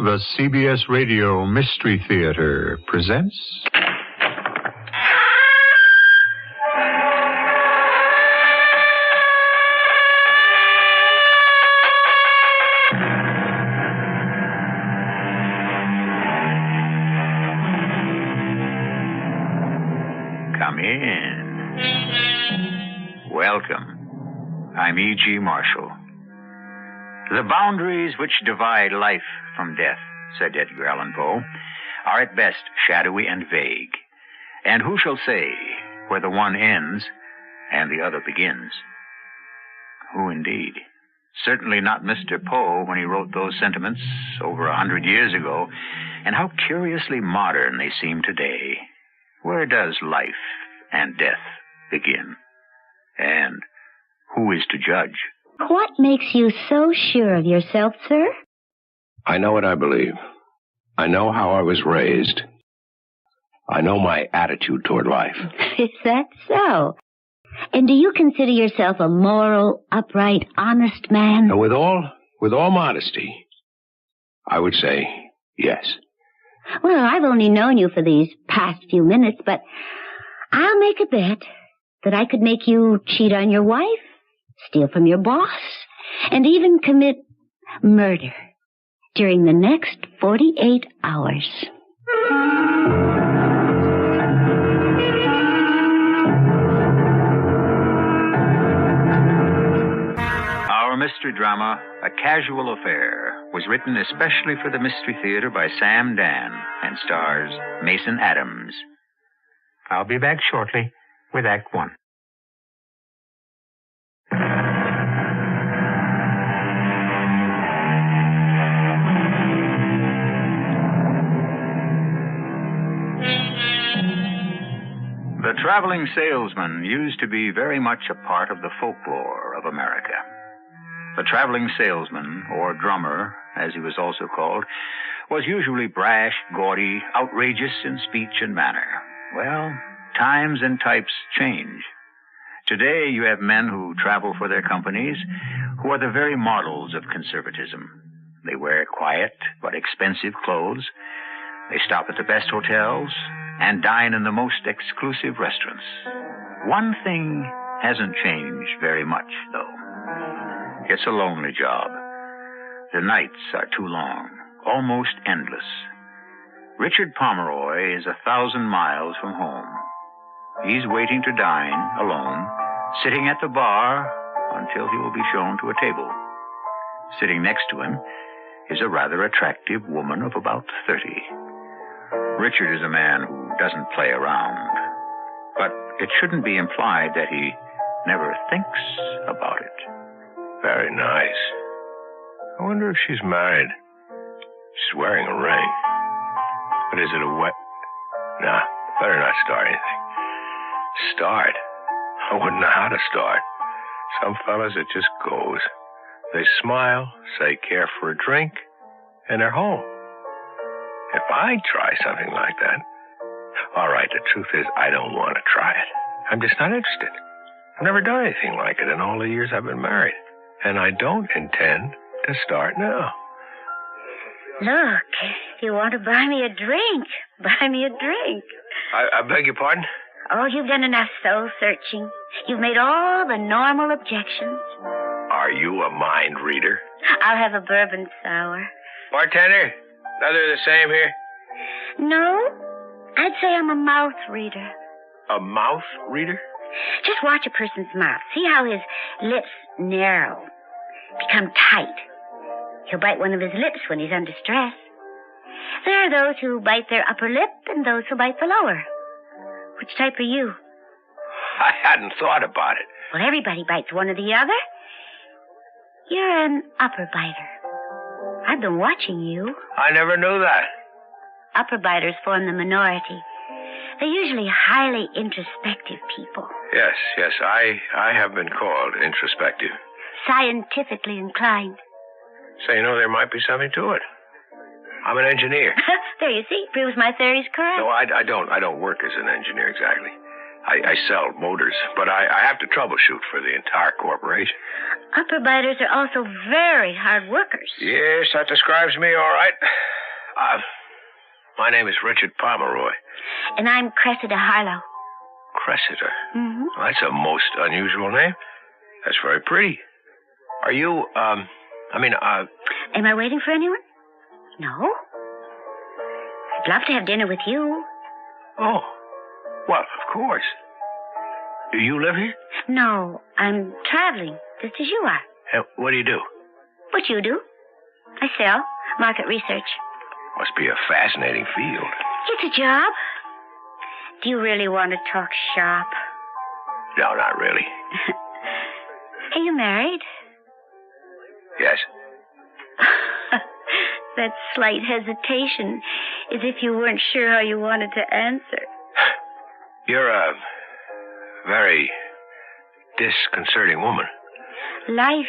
The CBS Radio Mystery Theater presents... Come in. Welcome. I'm E.G. Marshall. The boundaries which divide life from death, said Edgar Allan Poe, are at best shadowy and vague. And who shall say where the one ends and the other begins? Who indeed? Certainly not Mr. Poe when he wrote those sentiments over 100 years ago. And how curiously modern they seem today. Where does life and death begin? And who is to judge? What makes you so sure of yourself, sir? I know what I believe. I know how I was raised. I know my attitude toward life. Is that so? And do you consider yourself a moral, upright, honest man? And with all modesty, I would say yes. Well, I've only known you for these past few minutes, but I'll make a bet that I could make you cheat on your wife, steal from your boss, and even commit murder during the next 48 hours. Our mystery drama, A Casual Affair, was written especially for the Mystery Theater by Sam Dann and stars Mason Adams. I'll be back shortly with Act One. The traveling salesman used to be very much a part of the folklore of America. The traveling salesman, or drummer, as he was also called, was usually brash, gaudy, outrageous in speech and manner. Well, times and types change. Today you have men who travel for their companies who are the very models of conservatism. They wear quiet but expensive clothes. They stop at the best hotels and dine in the most exclusive restaurants. One thing hasn't changed very much, though. It's a lonely job. The nights are too long, almost endless. Richard Pomeroy is 1,000 miles from home. He's waiting to dine alone, sitting at the bar until he will be shown to a table. Sitting next to him is a rather attractive woman of about 30. Richard is a man who doesn't play around, but it shouldn't be implied that he never thinks about it. Very nice. I wonder if she's married. She's wearing a ring. But is it a wet? Nah, better not start anything. Start? I wouldn't know how to start. Some fellas, it just goes. They smile, say care for a drink, and they're home. If I try something like that, all right, the truth is I don't want to try it. I'm just not interested. I've never done anything like it in all the years I've been married. And I don't intend to start now. Look, if you want to buy me a drink, buy me a drink. I beg your pardon? Oh, you've done enough soul-searching. You've made all the normal objections. Are you a mind reader? I'll have a bourbon sour. Bartender, another the same here? No, I'd say I'm a mouth reader. A mouth reader? Just watch a person's mouth. See how his lips narrow, become tight. He'll bite one of his lips when he's under stress. There are those who bite their upper lip and those who bite the lower. Which type are you? I hadn't thought about it. Well, everybody bites one or the other. You're an upper biter. I've been watching you. I never knew that. Upper biters form the minority. They're usually highly introspective people. Yes, I have been called introspective. Scientifically inclined. So you know there might be something to it. I'm an engineer. There you see, proves my theory's correct. No, I don't work as an engineer exactly. I sell motors, but I have to troubleshoot for the entire corporation. Upper biters are also very hard workers. Yes, that describes me all right. My name is Richard Pomeroy. And I'm Cressida Harlow. Cressida? Mm-hmm. Well, that's a most unusual name. That's very pretty. Are you, Am I waiting for anyone? No. I'd love to have dinner with you. Oh, well, of course. Do you live here? No, I'm traveling, just as you are. What do you do? What you do? I sell. Market research. Must be a fascinating field. It's a job. Do you really want to talk shop? No, not really. Are you married? Yes. That slight hesitation, as if you weren't sure how you wanted to answer. You're a very disconcerting woman. Life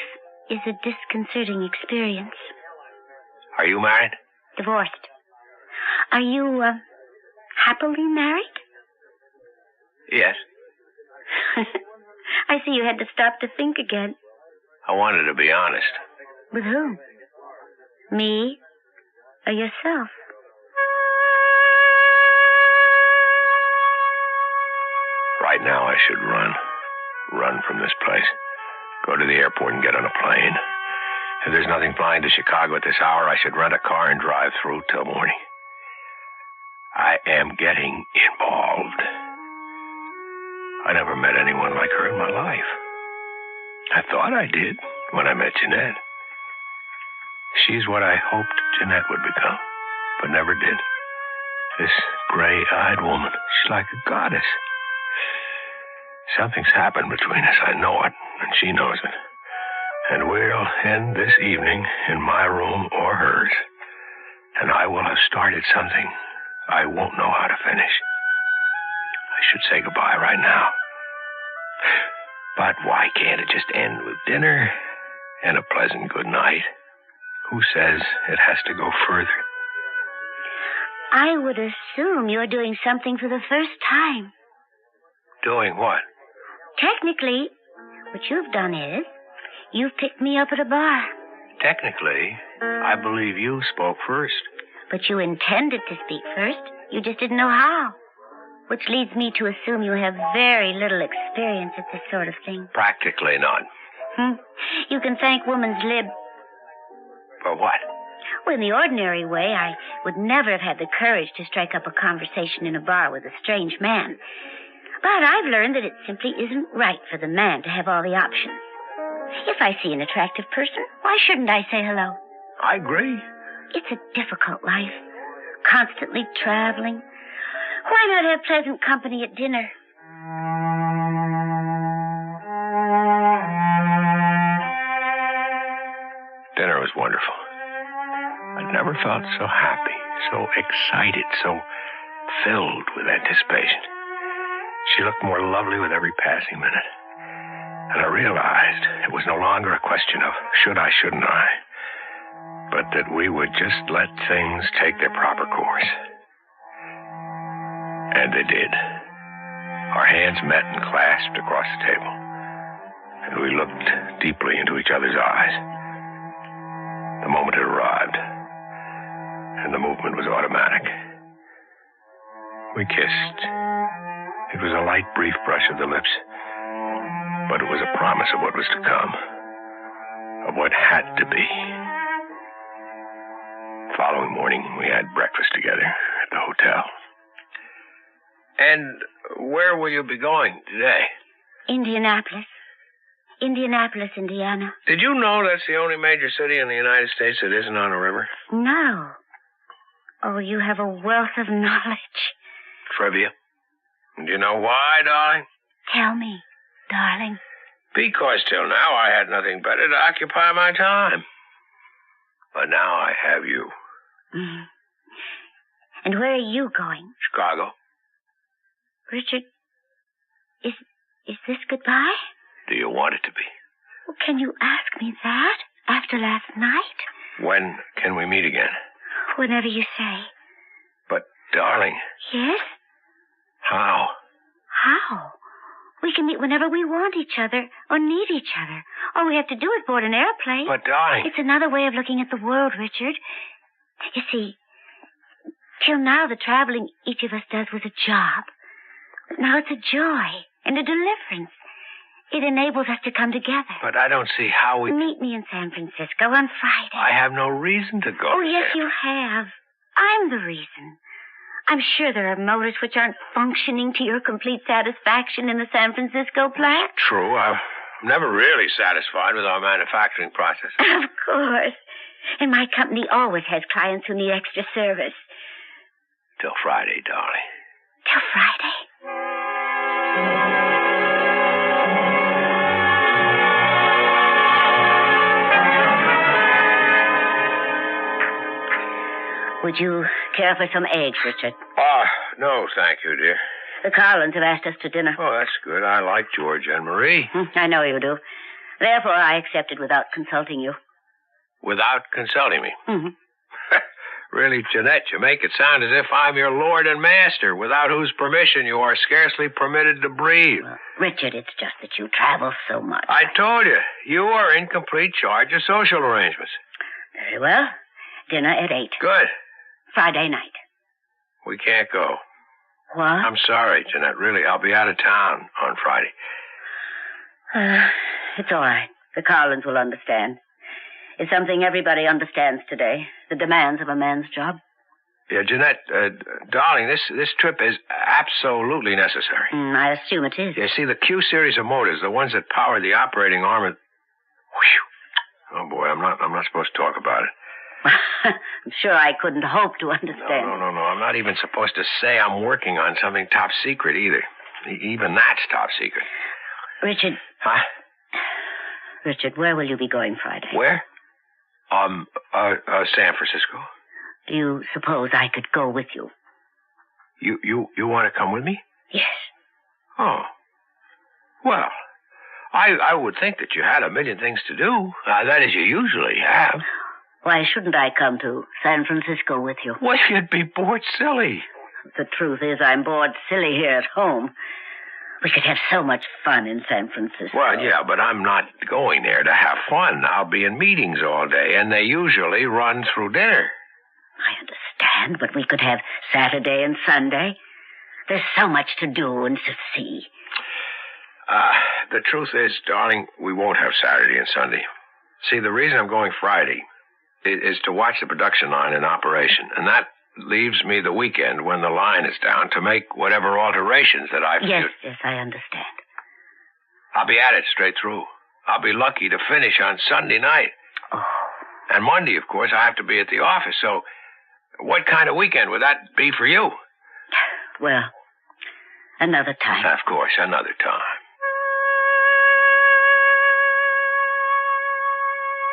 is a disconcerting experience. Are you married? Divorced. Are you, happily married? Yes. I see you had to stop to think again. I wanted to be honest. With whom? Me or yourself? Right now I should run. Run from this place. Go to the airport and get on a plane. If there's nothing flying to Chicago at this hour, I should rent a car and drive through till morning. I am getting involved. I never met anyone like her in my life. I thought I did when I met Janette. She's what I hoped Janette would become, but never did. This gray-eyed woman, she's like a goddess. Something's happened between us, I know it, and she knows it. And we'll end this evening in my room or hers. And I will have started something I won't know how to finish. I should say goodbye right now. But why can't it just end with dinner and a pleasant good night? Who says it has to go further? I would assume you're doing something for the first time. Doing what? Technically, what you've done is, you've picked me up at a bar. Technically, I believe you spoke first. But you intended to speak first. You just didn't know how. Which leads me to assume you have very little experience at this sort of thing. Practically none. You can thank woman's lib. For what? Well, in the ordinary way, I would never have had the courage to strike up a conversation in a bar with a strange man. But I've learned that it simply isn't right for the man to have all the options. If I see an attractive person, why shouldn't I say hello? I agree. It's a difficult life. Constantly traveling. Why not have pleasant company at dinner? Dinner was wonderful. I'd never felt so happy, so excited, so filled with anticipation. She looked more lovely with every passing minute. And I realized it was no longer a question of should I, shouldn't I, but that we would just let things take their proper course. And they did. Our hands met and clasped across the table, and we looked deeply into each other's eyes. The moment had arrived, and the movement was automatic. We kissed. It was a light, brief brush of the lips, but it was a promise of what was to come, of what had to be. The following morning, we had breakfast together at the hotel. And where will you be going today? Indianapolis, Indiana. Did you know that's the only major city in the United States that isn't on a river? No. Oh, you have a wealth of knowledge. Trivia. Do you know why, darling? Tell me, darling. Because till now I had nothing better to occupy my time. But now I have you. Mm. And where are you going? Chicago. Richard, is this goodbye? Do you want it to be? Well, can you ask me that after last night? When can we meet again? Whenever you say. But, darling. Yes? How? How? We can meet whenever we want each other or need each other. All we have to do is board an airplane. But, darling. It's another way of looking at the world, Richard. You see, Till now, the traveling each of us does was a job. But now it's a joy and a deliverance. It enables us to come together. But I don't see how we... Meet me in San Francisco on Friday. I have no reason to go. Oh, yes, you have. I'm the reason. I'm sure there are motors which aren't functioning to your complete satisfaction in the San Francisco plant. True. I'm never really satisfied with our manufacturing process. Of course. And my company always has clients who need extra service. Till Friday, darling. Till Friday? Would you care for some eggs, Richard? No, thank you, dear. The Carlins have asked us to dinner. Oh, that's good. I like George and Marie. I know you do. Therefore, I accepted without consulting you. Without consulting me? Mm-hmm. Really, Janette, you make it sound as if I'm your lord and master, without whose permission you are scarcely permitted to breathe. Well, Richard, it's just that you travel so much. I told you, you are in complete charge of social arrangements. Very well. Dinner at 8. Good. Friday night. We can't go. What? I'm sorry, Janette. Really, I'll be out of town on Friday. It's all right. The Carlins will understand. It's something everybody understands today. The demands of a man's job. Yeah, Janette, darling, this trip is absolutely necessary. I assume it is. You see, the Q series of motors, the ones that power the operating arm of... Whew. Oh, boy, I'm not supposed to talk about it. I'm sure I couldn't hope to understand. No. I'm not even supposed to say I'm working on something top secret either. Even that's top secret. Richard. Huh? Richard, where will you be going Friday? Where? San Francisco. Do you suppose I could go with you? You want to come with me? Yes. Oh. Well, I would think that you had a million things to do. That is, you usually have. Why shouldn't I come to San Francisco with you? Well, you'd be bored silly. The truth is, I'm bored silly here at home. We could have so much fun in San Francisco. Well, yeah, but I'm not going there to have fun. I'll be in meetings all day, and they usually run through dinner. I understand, but we could have Saturday and Sunday. There's so much to do and to see. The truth is, darling, we won't have Saturday and Sunday. See, the reason I'm going Friday is to watch the production line in operation, and that leaves me the weekend when the line is down to make whatever alterations that I feel. Yes, I understand. I'll be at it straight through. I'll be lucky to finish on Sunday night. Oh. And Monday, of course, I have to be at the office, so what kind of weekend would that be for you? Well, another time. Of course, another time.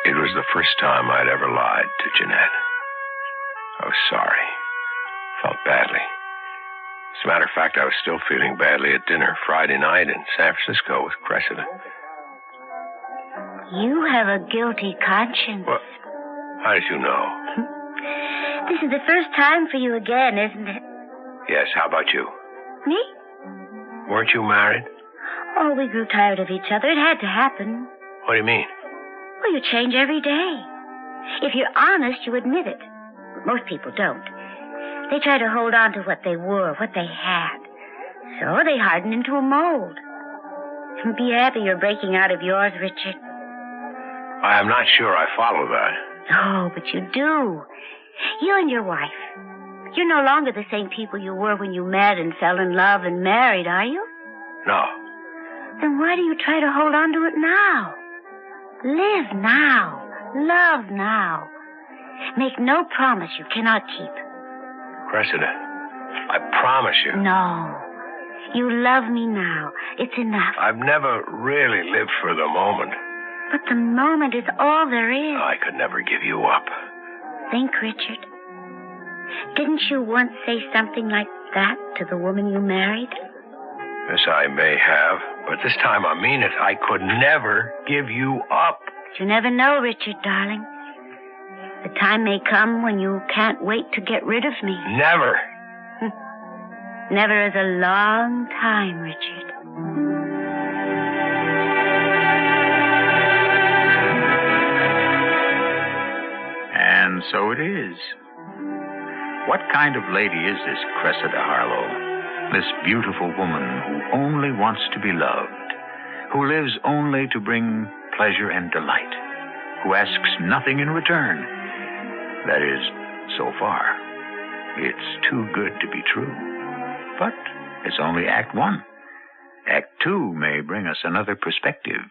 It was the first time I'd ever lied to Janette. I was sorry. Felt badly. As a matter of fact, I was still feeling badly at dinner Friday night in San Francisco with Cressida. You have a guilty conscience. Well, how did you know? This is the first time for you again, isn't it? Yes, how about you? Me? Weren't you married? Oh, we grew tired of each other. It had to happen. What do you mean? Well, you change every day. If you're honest, you admit it. But most people don't. They try to hold on to what they were, what they had. So they harden into a mold. And be happy you're breaking out of yours, Richard. I am not sure I follow that. Oh, but you do. You and your wife. You're no longer the same people you were when you met and fell in love and married, are you? No. Then why do you try to hold on to it now? Live now. Love now. Make no promise you cannot keep. Cressida, I promise you. No. You love me now. It's enough. I've never really lived for the moment. But the moment is all there is. I could never give you up. Think, Richard. Didn't you once say something like that to the woman you married? Yes, I may have. But this time I mean it. I could never give you up. But you never know, Richard, darling. The time may come when you can't wait to get rid of me. Never. Never is a long time, Richard. And so it is. What kind of lady is this Cressida Harlow? This beautiful woman who only wants to be loved, who lives only to bring pleasure and delight, who asks nothing in return. That is, so far. It's too good to be true. But it's only Act 1. Act 2 may bring us another perspective.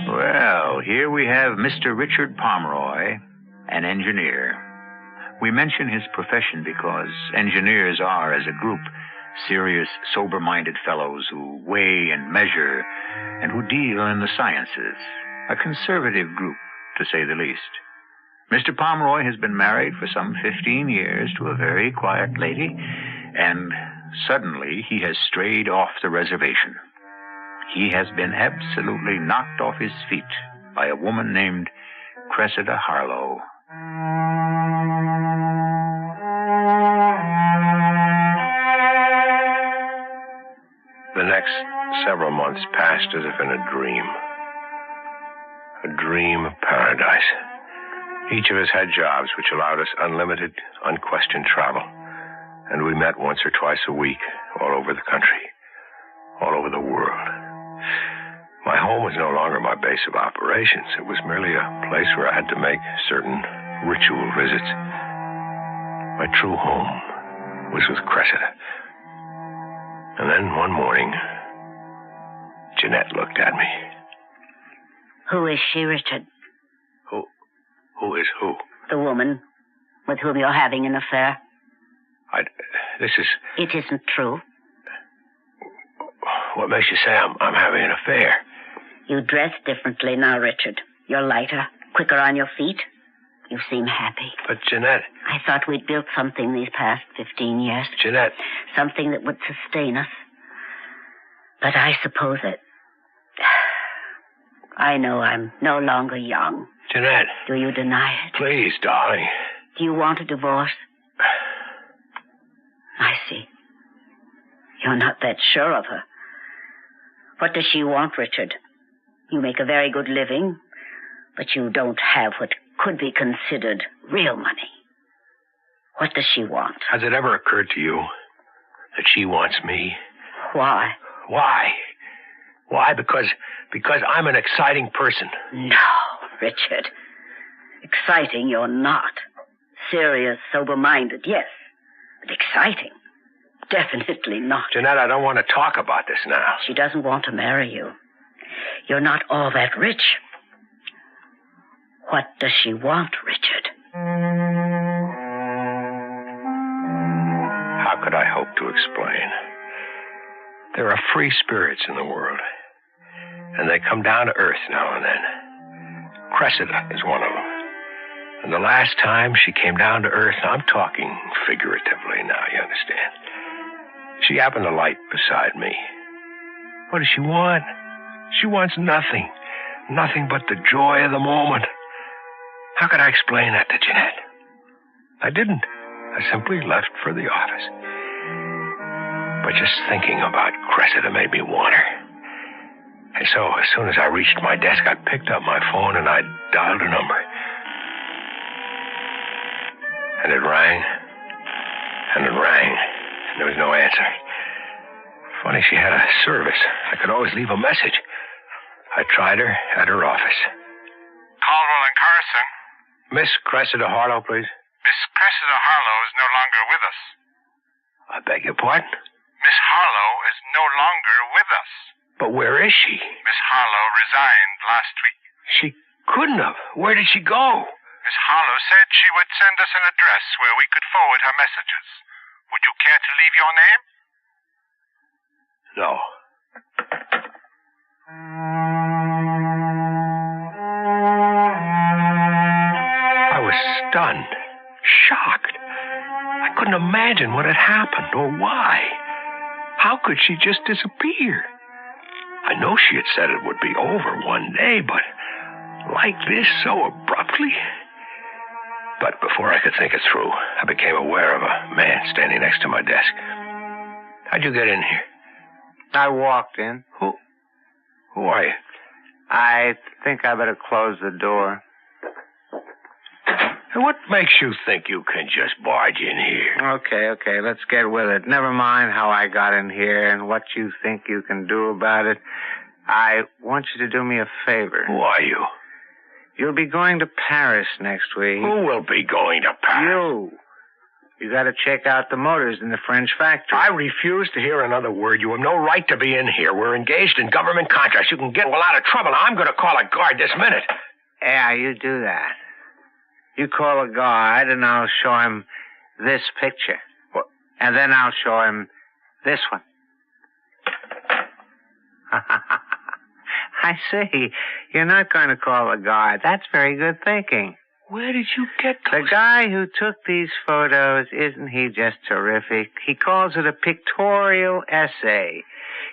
Well, here we have Mr. Richard Pomeroy, an engineer. We mention his profession because engineers are, as a group, serious, sober-minded fellows who weigh and measure and who deal in the sciences. A conservative group, to say the least. Mr. Pomeroy has been married for some 15 years to a very quiet lady, and suddenly he has strayed off the reservation. He has been absolutely knocked off his feet by a woman named Cressida Harlow. The next several months passed as if in a dream. A dream of paradise. Each of us had jobs which allowed us unlimited, unquestioned travel. And we met once or twice a week all over the country, all over the world. My home was no longer my base of operations. It was merely a place where I had to make certain ritual visits. My true home was with Cressida. And then one morning, Janette looked at me. Who is she, Richard? Who is who? The woman with whom you're having an affair. It isn't true. What makes you say I'm having an affair? You dress differently now, Richard. You're lighter, quicker on your feet. You seem happy. But, Janette... I thought we'd built something these past 15 years. Janette... Something that would sustain us. But I suppose that... I know I'm no longer young. Janette... Do you deny it? Please, darling. Do you want a divorce? I see. You're not that sure of her. What does she want, Richard? You make a very good living, but you don't have what could be considered real money. What does she want? Has it ever occurred to you that she wants me? Why? Why? Why? Because I'm an exciting person. No, Richard. Exciting you're not. Serious, sober-minded, yes. But exciting? Definitely not. Janette, I don't want to talk about this now. She doesn't want to marry you. You're not all that rich. What does she want, Richard? How could I hope to explain? There are free spirits in the world, and they come down to earth now and then. Cressida is one of them. And the last time she came down to earth, I'm talking figuratively now, you understand. She happened to light beside me. What does she want? She wants nothing. Nothing but the joy of the moment. How could I explain that to Janette? I didn't. I simply left for the office. But just thinking about Cressida made me want her. And so, as soon as I reached my desk, I picked up my phone and I dialed her number. And it rang. And it rang. And there was no answer. Funny, she had a service. I could always leave a message. I tried her at her office. Caldwell and Carson. Miss Cressida Harlow, please. Miss Cressida Harlow is no longer with us. I beg your pardon? Miss Harlow is no longer with us. But where is she? Miss Harlow resigned last week. She couldn't have. Where did she go? Miss Harlow said she would send us an address where we could forward her messages. Would you care to leave your name? No. I was stunned, shocked. I couldn't imagine what had happened or why. How could she just disappear? I know she had said it would be over one day, but like this, so abruptly? But before I could think it through, I became aware of a man standing next to my desk. How'd you get in here? I walked in. Who are you? I think I better close the door. What makes you think you can just barge in here? Okay, let's get with it. Never mind how I got in here and what you think you can do about it. I want you to do me a favor. Who are you? You'll be going to Paris next week. Who will be going to Paris? You got to check out the motors in the French factory. I refuse to hear another word. You have no right to be in here. We're engaged in government contracts. You can get in a lot of trouble. I'm going to call a guard this minute. Yeah, you do that. You call a guard, and I'll show him this picture. What? And then I'll show him this one. I see. You're not going to call a guard. That's very good thinking. Where did you get those? The guy who took these photos, isn't he just terrific? He calls it a pictorial essay.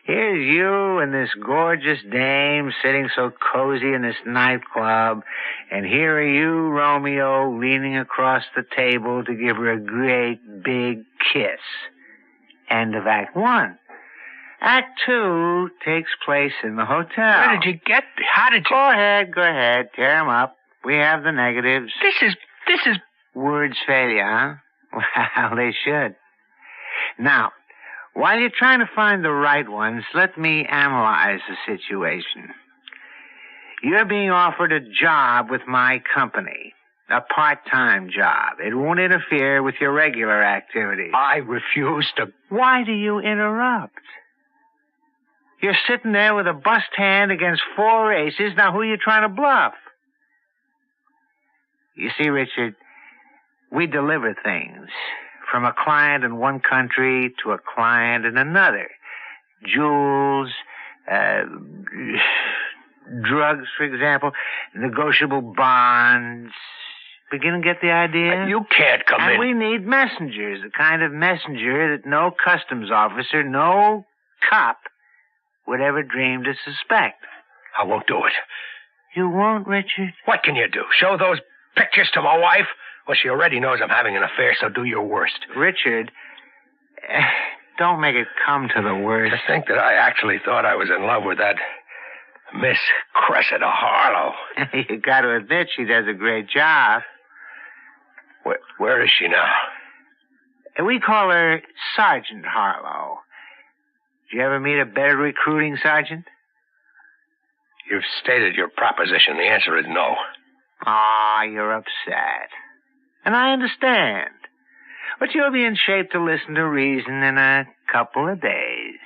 Here's you and this gorgeous dame sitting so cozy in this nightclub, and here are you, Romeo, leaning across the table to give her a great big kiss. End of Act 1. Act 2 takes place in the hotel. Where did you get... How did you... Go ahead. Tear them up. We have the negatives. This is... Words fail you, huh? Well, they should. Now, while you're trying to find the right ones, let me analyze the situation. You're being offered a job with my company. A part-time job. It won't interfere with your regular activities. I refuse to... Why do you interrupt? You're sitting there with a bust hand against 4 aces. Now, who are you trying to bluff? You see, Richard, we deliver things from a client in one country to a client in another. Jewels, drugs, for example, negotiable bonds. Begin to get the idea? You can't come in. And we need messengers, the kind of messenger that no customs officer, no cop would ever dream to suspect. I won't do it. You won't, Richard? What can you do? Show those pictures to my wife? Well, she already knows I'm having an affair, so do your worst. Richard, don't make it come to the worst. To think that I actually thought I was in love with that Miss Cressida Harlow. You got to admit she does a great job. Where is she now? We call her Sergeant Harlow. Did you ever meet a better recruiting sergeant? You've stated your proposition. The answer is no. Ah, you're upset. And I understand. But you'll be in shape to listen to reason in a couple of days.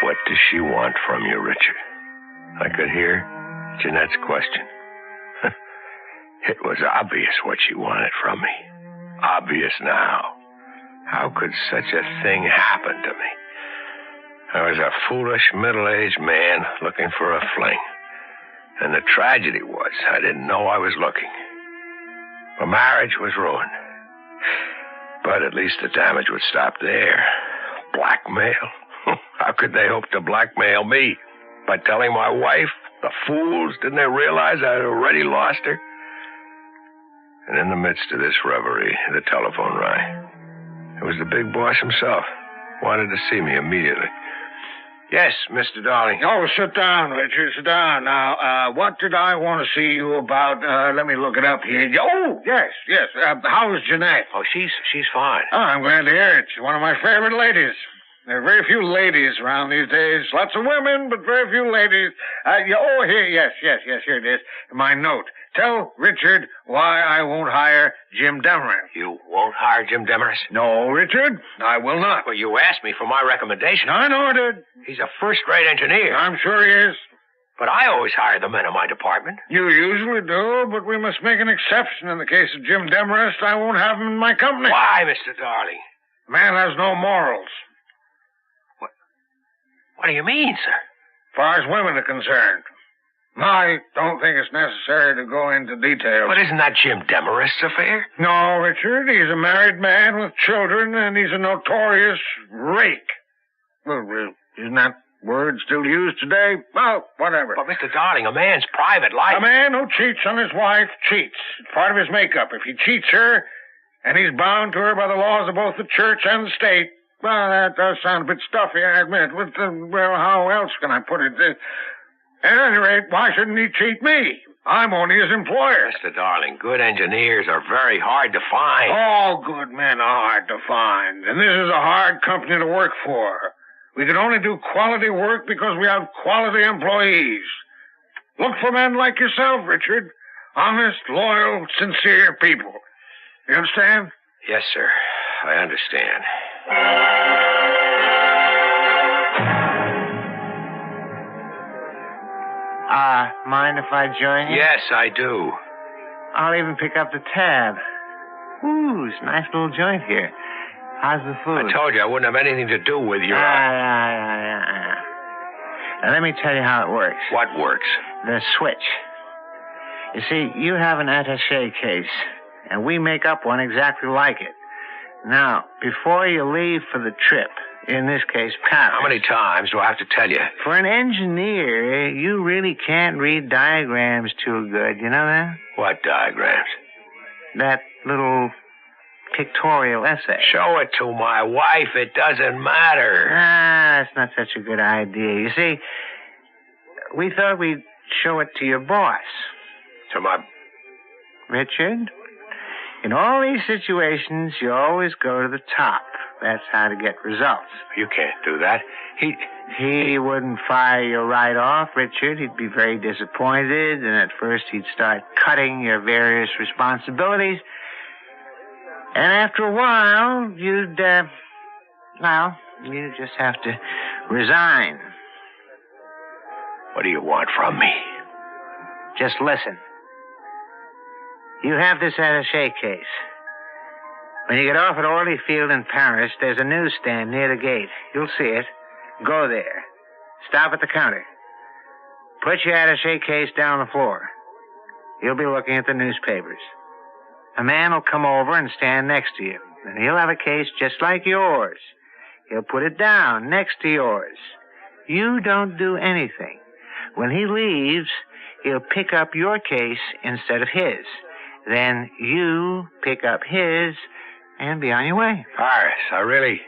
What does she want from you, Richard? I could hear Janette's question. It was obvious what she wanted from me. Obvious now. How could such a thing happen to me? I was a foolish, middle-aged man looking for a fling. And the tragedy was, I didn't know I was looking. My marriage was ruined. But at least the damage would stop there. Blackmail? How could they hope to blackmail me? By telling my wife? The fools, didn't they realize I had already lost her? And in the midst of this reverie, the telephone rang. It was the big boss himself. Wanted to see me immediately. Yes, Mr. Darling. Oh, sit down, Richard. Sit down. Now, what did I want to see you about? Let me look it up here. Oh, yes. How's Janette? Oh, she's fine. Oh, I'm glad to hear it. She's one of my favorite ladies. There are very few ladies around these days. Lots of women, but very few ladies. Here, yes, here it is. My note. Tell Richard why I won't hire Jim Demarest. You won't hire Jim Demarest? No, Richard, I will not. Well, you asked me for my recommendation. I know I did. He's a first-rate engineer. I'm sure he is. But I always hire the men in my department. You usually do, but we must make an exception in the case of Jim Demarest. I won't have him in my company. Why, Mr. Darling? The man has no morals. What do you mean, sir? As far as women are concerned. I don't think it's necessary to go into details. But isn't that Jim Demarest's affair? No, Richard. He's a married man with children, and he's a notorious rake. Well, isn't that word still used today? Well, whatever. But, Mr. Darling, a man's private life... A man who cheats on his wife cheats. It's part of his makeup. If he cheats her, and he's bound to her by the laws of both the church and the state. Well, that does sound a bit stuffy, I admit. But, well, how else can I put it? At any rate, why shouldn't he cheat me? I'm only his employer. Mr. Darling, good engineers are very hard to find. All good men are hard to find, and this is a hard company to work for. We can only do quality work because we have quality employees. Look for men like yourself, Richard. Honest, loyal, sincere people. You understand? Yes, sir. I understand. Mind if I join you? Yes, I do. I'll even pick up the tab. Ooh, it's a nice little joint here. How's the food? I told you I wouldn't have anything to do with your... Now, let me tell you how it works. What works? The switch. You see, you have an attaché case, and we make up one exactly like it. Now, before you leave for the trip, in this case, Paris... How many times do I have to tell you? For an engineer, you really can't read diagrams too good. You know that? What diagrams? That little pictorial essay. Show it to my wife. It doesn't matter. That's not such a good idea. You see, we thought we'd show it to your boss. To my... Richard, in all these situations, you always go to the top. That's how to get results. You can't do that. He wouldn't fire you right off, Richard. He'd be very disappointed, and at first he'd start cutting your various responsibilities. And after a while, you'd just have to resign. What do you want from me? Just listen. You have this attaché case. When you get off at Orly Field in Paris, there's a newsstand near the gate. You'll see it. Go there. Stop at the counter. Put your attaché case down on the floor. You'll be looking at the newspapers. A man will come over and stand next to you, and he'll have a case just like yours. He'll put it down next to yours. You don't do anything. When he leaves, he'll pick up your case instead of his. Then you pick up his and be on your way. Paris. I really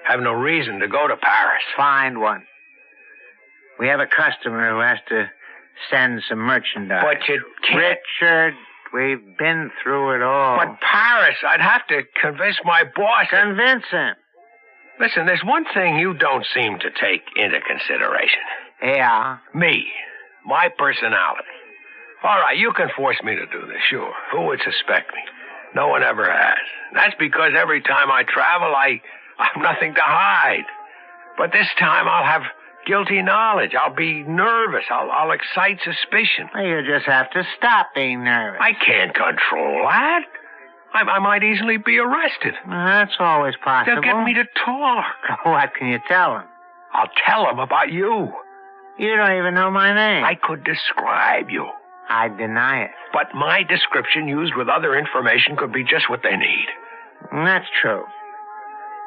have no reason to go to Paris. Find one. We have a customer who has to send some merchandise. But you can't... Richard, we've been through it all. But Paris, I'd have to convince my boss... Convince him. Listen, there's one thing you don't seem to take into consideration. Yeah? Me. My personality. All right, you can force me to do this, sure. Who would suspect me? No one ever has. That's because every time I travel, I have nothing to hide. But this time I'll have guilty knowledge. I'll be nervous. I'll excite suspicion. Well, you just have to stop being nervous. I can't control that. I might easily be arrested. Well, that's always possible. They'll get me to talk. What can you tell them? I'll tell them about you. You don't even know my name. I could describe you. I deny it. But my description used with other information could be just what they need. That's true.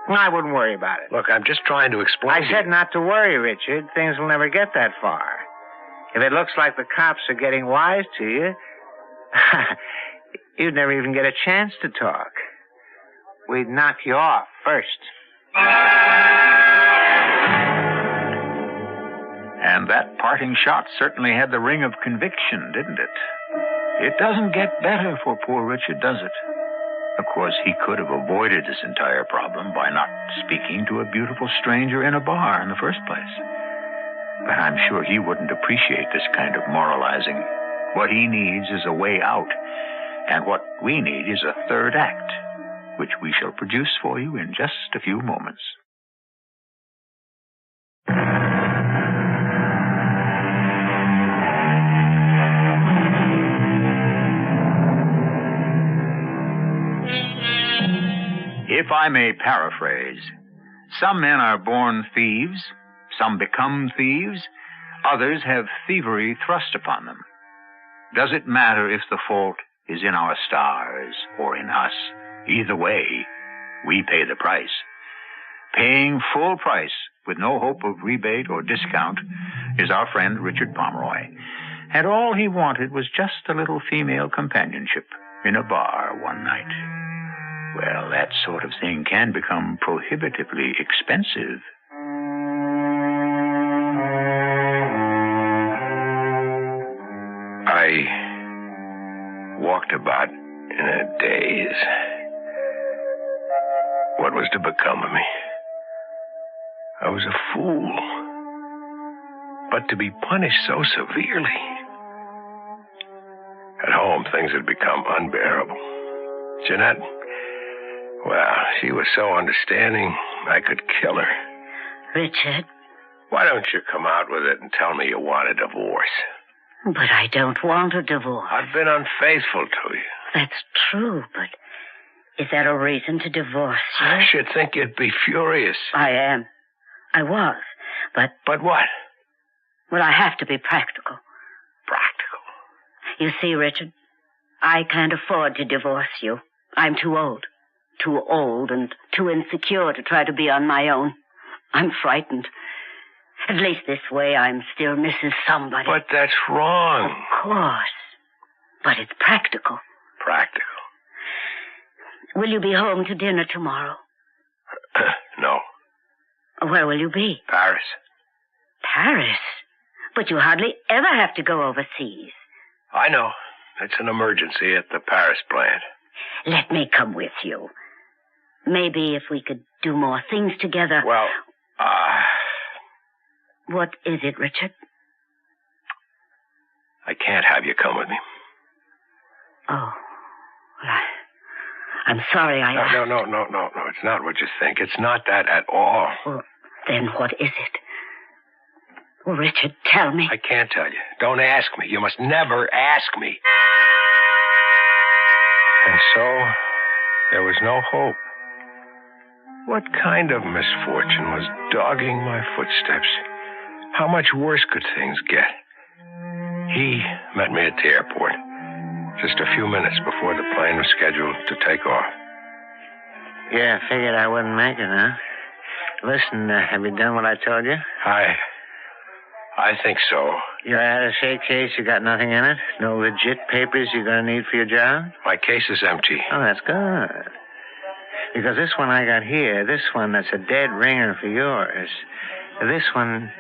I wouldn't worry about it. Look, I'm just trying to explain. I said not to worry, Richard. Things will never get that far. If it looks like the cops are getting wise to you, you'd never even get a chance to talk. We'd knock you off first. And that parting shot certainly had the ring of conviction, didn't it? It doesn't get better for poor Richard, does it? Of course, he could have avoided this entire problem by not speaking to a beautiful stranger in a bar in the first place. But I'm sure he wouldn't appreciate this kind of moralizing. What he needs is a way out. And what we need is a third act, which we shall produce for you in just a few moments. If I may paraphrase, some men are born thieves, some become thieves, others have thievery thrust upon them. Does it matter if the fault is in our stars or in us? Either way, we pay the price. Paying full price with no hope of rebate or discount is our friend Richard Pomeroy. And all he wanted was just a little female companionship in a bar one night. well, that sort of thing can become prohibitively expensive. I walked about in a daze. What was to become of me? I was a fool. But to be punished so severely. At home, things had become unbearable. Janette, well, she was so understanding, I could kill her. Richard. Why don't you come out with it and tell me you want a divorce? But I don't want a divorce. I've been unfaithful to you. That's true, but is that a reason to divorce you? I should think you'd be furious. I am. I was, but... But what? Well, I have to be practical. Practical? You see, Richard, I can't afford to divorce you. I'm too old. Too old and too insecure to try to be on my own. I'm frightened. At least this way I'm still Mrs. Somebody. But that's wrong. Of course. But it's practical. Practical? Will you be home to dinner tomorrow? No. Where will you be? Paris. Paris? But you hardly ever have to go overseas. I know. It's an emergency at the Paris plant. Let me come with you. Maybe if we could do more things together. Well, What is it, Richard? I can't have you come with me. Oh. Well, I'm sorry I... No. It's not what you think. It's not that at all. Well, then what is it? Well, Richard, tell me. I can't tell you. Don't ask me. You must never ask me. And so, there was no hope. What kind of misfortune was dogging my footsteps? How much worse could things get? He met me at the airport, just a few minutes before the plane was scheduled to take off. Yeah, I figured I wouldn't make it, huh? Listen, have you done what I told you? I think so. Your attaché case, you got nothing in it? No legit papers you're going to need for your job? My case is empty. Oh, that's good. Because this one I got here, this one that's a dead ringer for yours, this one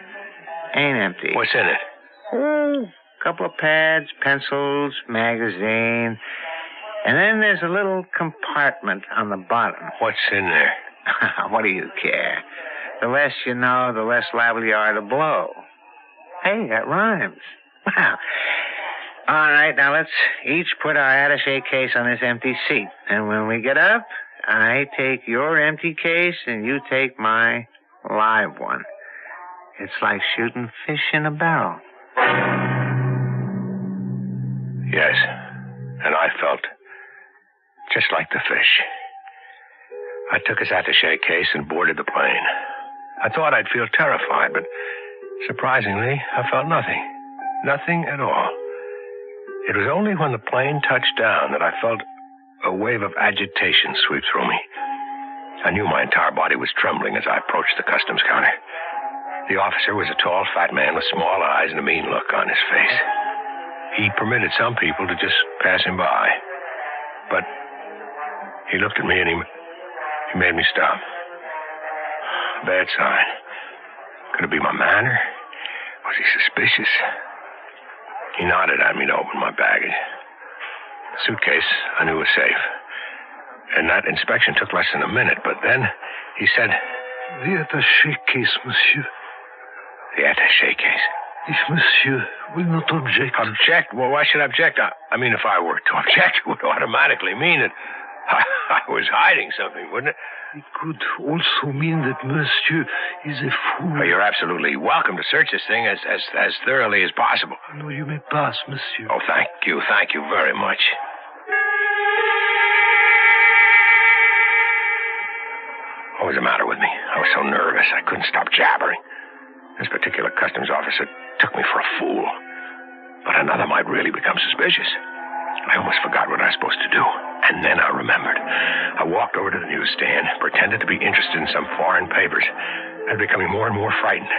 ain't empty. What's in it? Oh, a couple of pads, pencils, magazine. And then there's a little compartment on the bottom. What's in there? What do you care? The less you know, the less liable you are to blow. Hey, that rhymes. Wow. All right, now let's each put our attaché case on this empty seat. And when we get up, I take your empty case and you take my live one. It's like shooting fish in a barrel. Yes, and I felt just like the fish. I took his attaché case and boarded the plane. I thought I'd feel terrified, but surprisingly, I felt nothing. Nothing at all. It was only when the plane touched down that I felt a wave of agitation sweep through me. I knew my entire body was trembling as I approached the customs counter. The officer was a tall, fat man with small eyes and a mean look on his face. He permitted some people to just pass him by. But he looked at me and he made me stop. Bad sign. Could it be my manner? Was he suspicious? He nodded at me to open my baggage. The suitcase I knew was safe. And that inspection took less than a minute, but then he said, The attaché case, monsieur. The attaché case? If monsieur will not object. Object? Well, why should I object? I mean, if I were to object, it would automatically mean that I was hiding something, wouldn't it? It could also mean that monsieur is a fool. Well, you're absolutely welcome to search this thing as thoroughly as possible. No, you may pass, monsieur. Oh, thank you very much. What was the matter with me? I was so nervous I couldn't stop jabbering. This particular customs officer took me for a fool. But another might really become suspicious. I almost forgot what I was supposed to do. And then I remembered. I walked over to the newsstand, pretended to be interested in some foreign papers. I was becoming more and more frightened.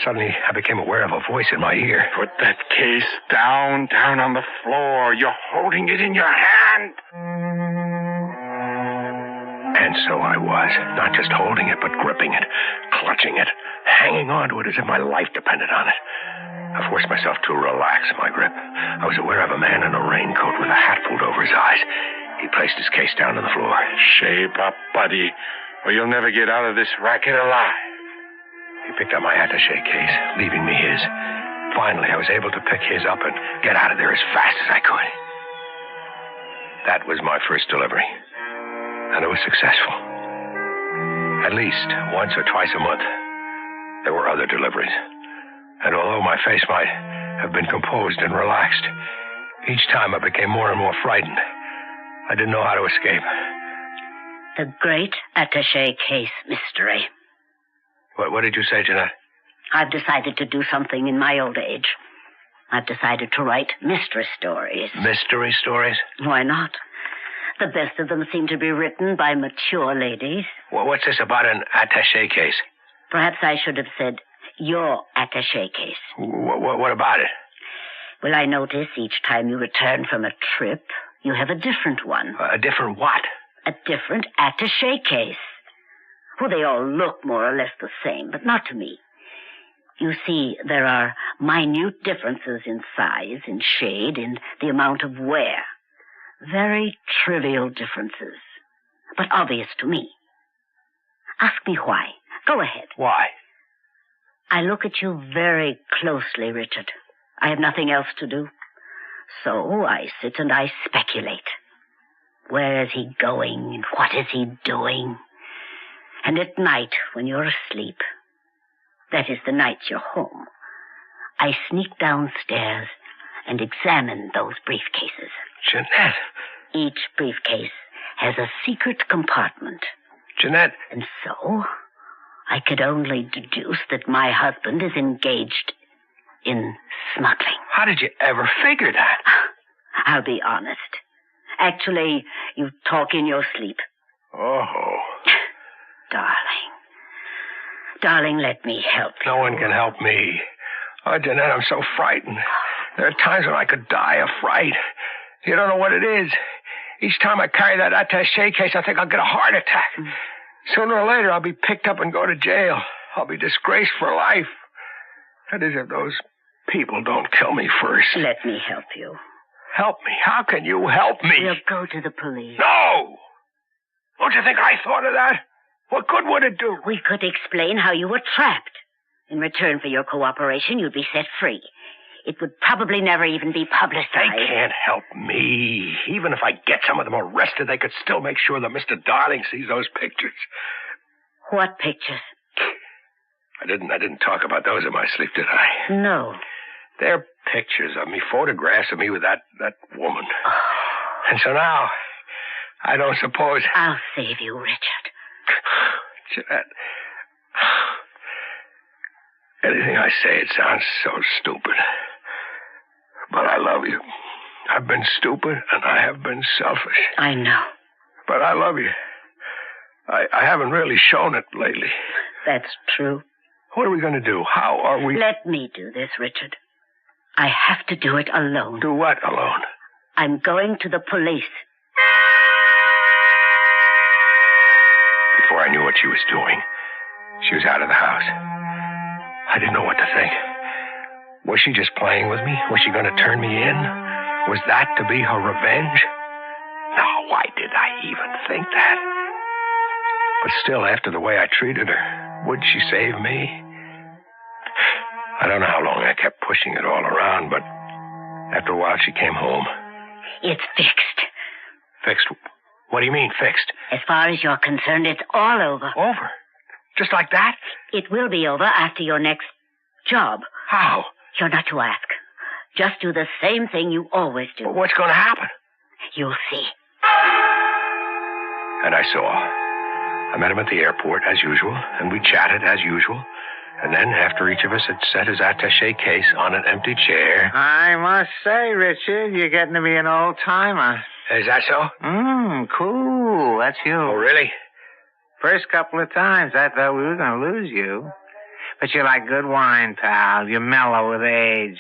Suddenly, I became aware of a voice in my ear. Put that case down on the floor. You're holding it in your hand. And so I was, not just holding it, but gripping it, clutching it, hanging on to it as if my life depended on it. I forced myself to relax my grip. I was aware of a man in a raincoat with a hat pulled over his eyes. He placed his case down on the floor. Shape up, buddy, or you'll never get out of this racket alive. He picked up my attaché case, leaving me his. Finally, I was able to pick his up and get out of there as fast as I could. That was my first delivery, and it was successful. At least once or twice a month, there were other deliveries. And although my face might have been composed and relaxed, each time I became more and more frightened. I didn't know how to escape. The great attaché case mystery. What did you say, Janette? I've decided to do something in my old age. I've decided to write mystery stories. Mystery stories? Why not? The best of them seem to be written by mature ladies. Well, what's this about an attaché case? Perhaps I should have said your attaché case. What about it? Well, I notice each time you return from a trip, you have a different one. A different what? A different attaché case. Well, they all look more or less the same, but not to me. You see, there are minute differences in size, in shade, in the amount of wear. Very trivial differences, but obvious to me. Ask me why. Go ahead. Why? I look at you very closely, Richard. I have nothing else to do. So I sit and I speculate. Where is he going and what is he doing? And at night, when you're asleep, that is the nights you're home, I sneak downstairs and examine those briefcases. Janette. Each briefcase has a secret compartment. Janette. And so, I could only deduce that my husband is engaged in smuggling. How did you ever figure that? I'll be honest. Actually, you talk in your sleep. Oh. Darling, let me help you. No one can help me. Oh, Janette, I'm so frightened. There are times when I could die of fright. You don't know what it is. Each time I carry that attaché case, I think I'll get a heart attack. Sooner or later, I'll be picked up and go to jail. I'll be disgraced for life. That is, if those people don't kill me first. Let me help you. Help me? How can you help me? We'll go to the police. No! Don't you think I thought of that? What good would it do? We could explain how you were trapped. In return for your cooperation, you'd be set free. It would probably never even be publicized. They can't help me. Even if I get some of them arrested, they could still make sure that Mr. Darling sees those pictures. What pictures? I didn't talk about those in my sleep, did I? No. They're pictures of me, photographs of me with that woman. Oh. And so now, I don't suppose... I'll save you, Richard. Janette, anything I say, it sounds so stupid. But I love you. I've been stupid, and I have been selfish. I know. But I love you. I haven't really shown it lately. That's true. What are we going to do? How are we... Let me do this, Richard. I have to do it alone. Do what alone? I'm going to the police. Before I knew what she was doing, she was out of the house. I didn't know what to think. Was she just playing with me? Was she going to turn me in? Was that to be her revenge? No, why did I even think that? But still, after the way I treated her, would she save me? I don't know how long I kept pushing it all around, but after a while she came home. It's fixed. Fixed? What do you mean, fixed? As far as you're concerned, it's all over. Over? Just like that? It will be over after your next job. How? You're not to ask. Just do the same thing you always do. But what's going to happen? You'll see. And I saw. I met him at the airport, as usual, and we chatted, as usual. And then, after each of us had set his attaché case on an empty chair... I must say, Richard, you're getting to be an old-timer. Is that so? Cool. That's you. Oh, really? First couple of times, I thought we were going to lose you. But you're like good wine, pal. You're mellow with age.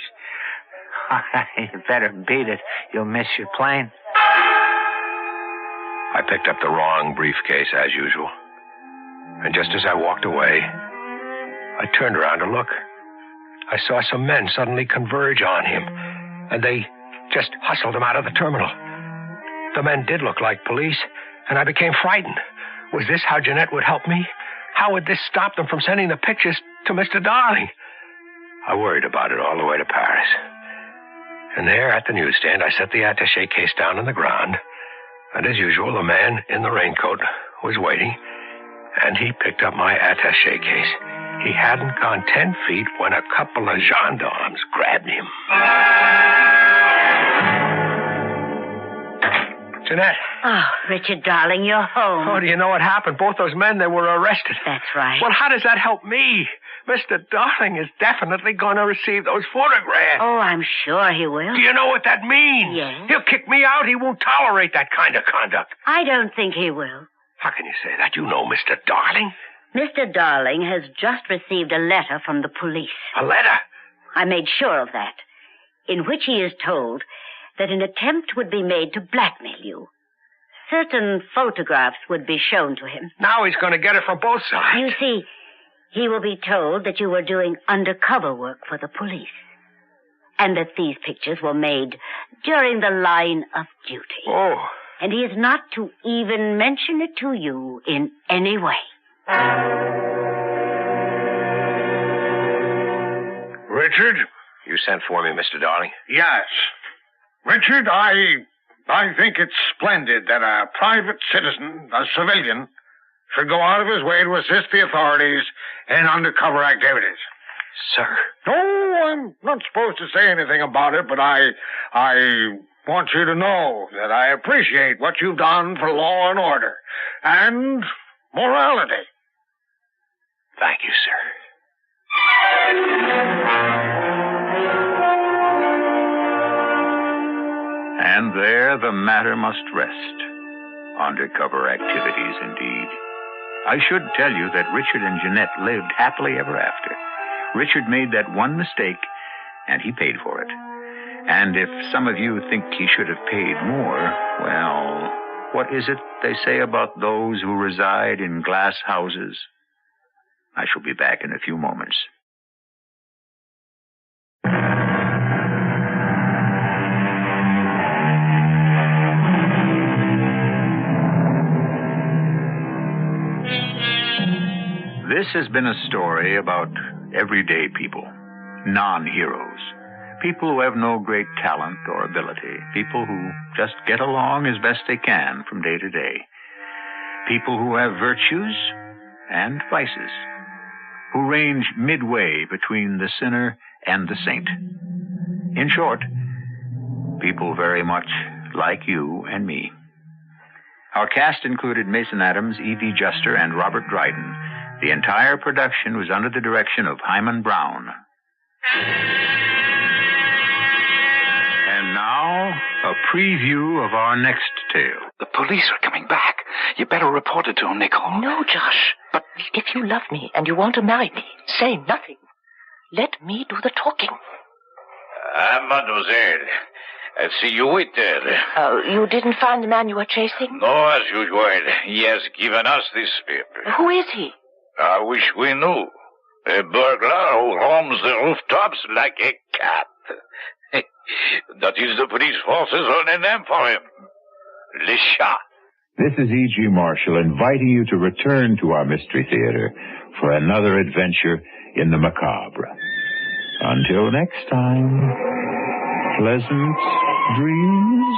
You better beat it. You'll miss your plane. I picked up the wrong briefcase as usual. And just as I walked away, I turned around to look. I saw some men suddenly converge on him, and they just hustled him out of the terminal. The men did look like police, and I became frightened. Was this how Janette would help me? How would this stop them from sending the pictures to Mr. Darling? I worried about it all the way to Paris. And there at the newsstand, I set the attaché case down on the ground. And as usual, the man in the raincoat was waiting. And he picked up my attaché case. He hadn't gone 10 feet when a couple of gendarmes grabbed him. Janette. Oh, Richard, darling, you're home. Oh, do you know what happened? Both those men, they were arrested. That's right. Well, how does that help me? Mr. Darling is definitely going to receive those photographs. Oh, I'm sure he will. Do you know what that means? Yes. He'll kick me out. He won't tolerate that kind of conduct. I don't think he will. How can you say that? You know Mr. Darling. Mr. Darling has just received a letter from the police. A letter? I made sure of that, in which he is told that an attempt would be made to blackmail you. Certain photographs would be shown to him. Now he's going to get it from both sides. You see, he will be told that you were doing undercover work for the police, and that these pictures were made during the line of duty. Oh. And he is not to even mention it to you in any way. Richard? You sent for me, Mr. Darling? Yes. Richard, I think it's splendid that a private citizen, a civilian, should go out of his way to assist the authorities in undercover activities. Sir. No, I'm not supposed to say anything about it, but I want you to know that I appreciate what you've done for law and order and morality. Thank you, sir. And there the matter must rest. Undercover activities, indeed. I should tell you that Richard and Janette lived happily ever after. Richard made that one mistake, and he paid for it. And if some of you think he should have paid more, well, what is it they say about those who reside in glass houses? I shall be back in a few moments. This has been a story about everyday people, non-heroes, people who have no great talent or ability, people who just get along as best they can from day to day, people who have virtues and vices, who range midway between the sinner and the saint. In short, people very much like you and me. Our cast included Mason Adams, Evie Juster, and Robert Dryden. The entire production was under the direction of Himan Brown. And now, a preview of our next tale. The police are coming back. You better report it to them, Nicole. No, Josh. But if you love me and you want to marry me, say nothing. Let me do the talking. Mademoiselle, I see you waited. You didn't find the man you were chasing? No, as usual. He has given us this paper. Who is he? I wish we knew. A burglar who roams the rooftops like a cat. That is the police forces on a name for him. Le Chat. This is E.G. Marshall inviting you to return to our Mystery Theater for another adventure in the macabre. Until next time, pleasant dreams.